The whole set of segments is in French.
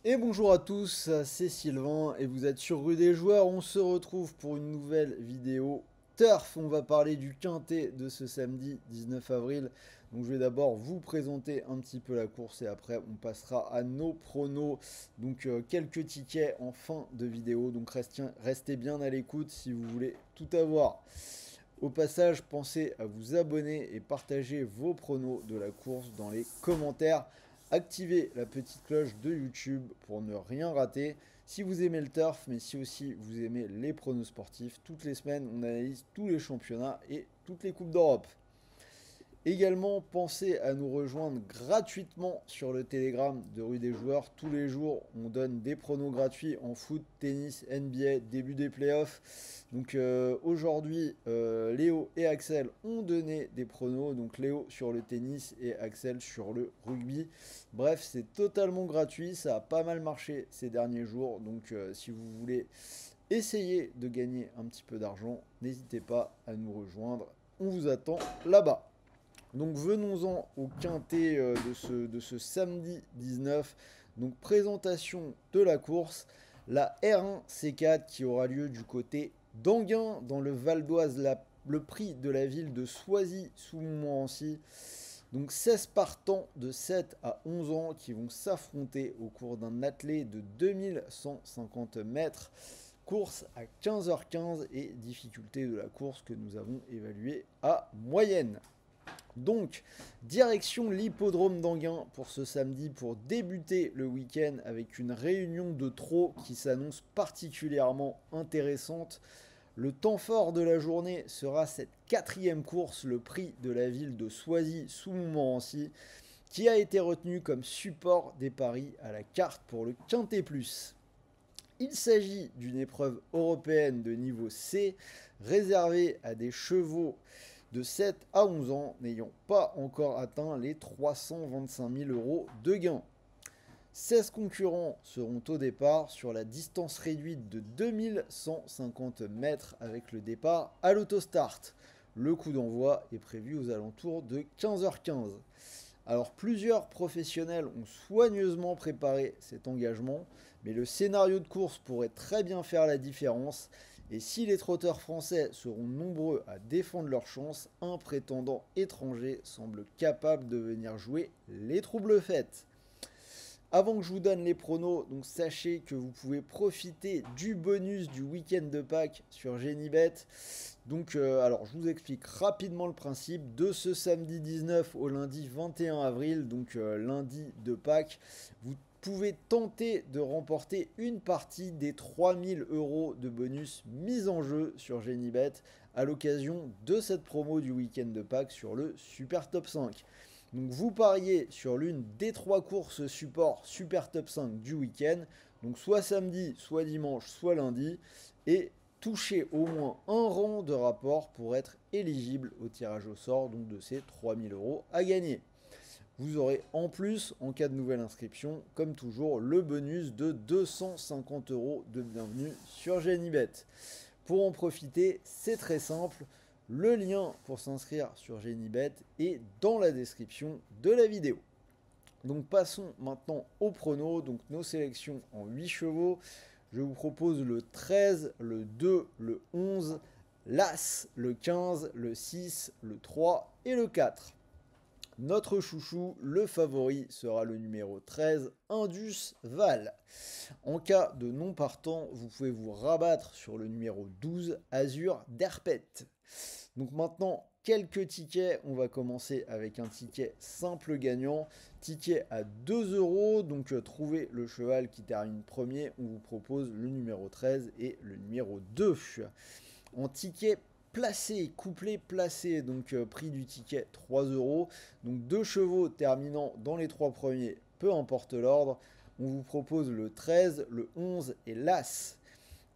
Et bonjour à tous, c'est Sylvain et vous êtes sur Rue des Joueurs. On se retrouve pour une nouvelle vidéo Turf. On va parler du quintet de ce samedi 19 avril. Donc je vais d'abord vous présenter un petit peu la course et après on passera à nos pronos. Donc quelques tickets en fin de vidéo. Donc restez bien à l'écoute si vous voulez tout avoir. Au passage, pensez à vous abonner et partager vos pronos de la course dans les commentaires. Activez la petite cloche de YouTube pour ne rien rater. Si vous aimez le turf, mais si aussi vous aimez les pronos sportifs, toutes les semaines on analyse tous les championnats et toutes les coupes d'Europe. Également, pensez à nous rejoindre gratuitement sur le Telegram de Rue des Joueurs. Tous les jours, on donne des pronos gratuits en foot, tennis, NBA, début des playoffs. Donc aujourd'hui, Léo et Axel ont donné des pronos. Donc Léo sur le tennis et Axel sur le rugby. Bref, c'est totalement gratuit. Ça a pas mal marché ces derniers jours. Donc si vous voulez essayer de gagner un petit peu d'argent, n'hésitez pas à nous rejoindre. On vous attend là-bas. Donc venons-en au quintet de ce samedi 19. Donc présentation de la course. La R1 C4 qui aura lieu du côté d'Anguin dans le Val d'Oise. Le prix de la ville de Soisy sous Montmorency. Donc 16 partants de 7 à 11 ans qui vont s'affronter au cours d'un attelé de 2150 mètres. Course à 15h15 et difficulté de la course que nous avons évaluée à moyenne. Donc, direction l'hippodrome d'Anguin pour ce samedi pour débuter le week-end avec une réunion de trot qui s'annonce particulièrement intéressante. Le temps fort de la journée sera cette quatrième course, le prix de la ville de Soisy sous Montmorency, qui a été retenu comme support des paris à la carte pour le Quintet Plus. Il s'agit d'une épreuve européenne de niveau C réservée à des chevaux de 7 à 11 ans n'ayant pas encore atteint les 325 000 euros de gain. 16 concurrents seront au départ sur la distance réduite de 2150 mètres avec le départ à l'autostart. Le coup d'envoi est prévu aux alentours de 15h15. Alors plusieurs professionnels ont soigneusement préparé cet engagement, mais le scénario de course pourrait très bien faire la différence, et si les trotteurs français seront nombreux à défendre leur chance, un prétendant étranger semble capable de venir jouer les troubles faites. Avant que je vous donne les pronos, donc sachez que vous pouvez profiter du bonus du week-end de Pâques sur Genibet. Donc alors je vous explique rapidement le principe de ce samedi 19 au lundi 21 avril, donc lundi de Pâques. Vous pouvez tenter de remporter une partie des 3000 euros de bonus mis en jeu sur Genibet à l'occasion de cette promo du week-end de Pâques sur le Super Top 5. Donc vous pariez sur l'une des trois courses support Super Top 5 du week-end, donc soit samedi, soit dimanche, soit lundi, et touchez au moins un rang de rapport pour être éligible au tirage au sort donc de ces 3000 euros à gagner. Vous aurez en plus, en cas de nouvelle inscription, comme toujours, le bonus de 250 euros de bienvenue sur Genibet. Pour en profiter, c'est très simple. Le lien pour s'inscrire sur Genibet est dans la description de la vidéo. Donc passons maintenant au prono, donc nos sélections en 8 chevaux. Je vous propose le 13, le 2, le 11, l'As, le 15, le 6, le 3 et le 4. Notre chouchou, le favori, sera le numéro 13, Indus Val. En cas de non partant, vous pouvez vous rabattre sur le numéro 12, Azur Derpet. Donc maintenant, quelques tickets. On va commencer avec un ticket simple gagnant. Ticket à 2 euros. Donc trouvez le cheval qui termine premier. On vous propose le numéro 13 et le numéro 2. En ticket placé, couplé placé, donc prix du ticket 3 euros. Donc deux chevaux terminant dans les trois premiers, peu importe l'ordre. On vous propose le 13, le 11 et l'As.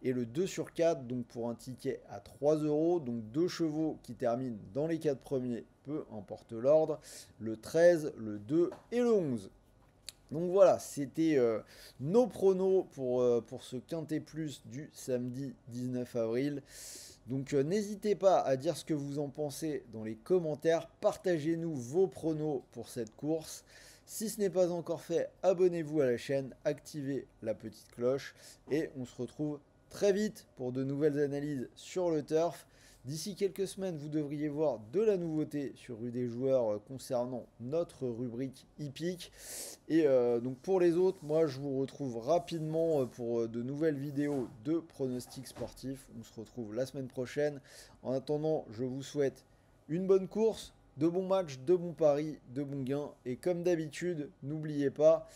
Et le 2 sur 4, donc pour un ticket à 3 euros. Donc deux chevaux qui terminent dans les 4 premiers, peu importe l'ordre. Le 13, le 2 et le 11. Donc voilà, c'était nos pronos pour ce Quintet Plus du samedi 19 avril. Donc n'hésitez pas à dire ce que vous en pensez dans les commentaires. Partagez-nous vos pronos pour cette course. Si ce n'est pas encore fait, abonnez-vous à la chaîne, activez la petite cloche et on se retrouve très vite pour de nouvelles analyses sur le turf. D'ici quelques semaines, vous devriez voir de la nouveauté sur Rue des Joueurs concernant notre rubrique hippique. Et donc pour les autres, moi je vous retrouve rapidement pour de nouvelles vidéos de pronostics sportifs. On se retrouve la semaine prochaine. En attendant, je vous souhaite une bonne course, de bons matchs, de bons paris, de bons gains. Et comme d'habitude, n'oubliez pas,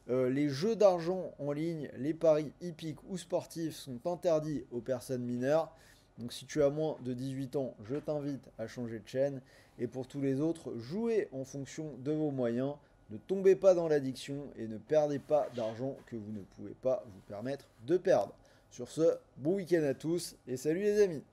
les jeux d'argent en ligne, les paris hippiques ou sportifs sont interdits aux personnes mineures. Donc si tu as moins de 18 ans, je t'invite à changer de chaîne. Et pour tous les autres, jouez en fonction de vos moyens. Ne tombez pas dans l'addiction et ne perdez pas d'argent que vous ne pouvez pas vous permettre de perdre. Sur ce, bon week-end à tous et salut les amis!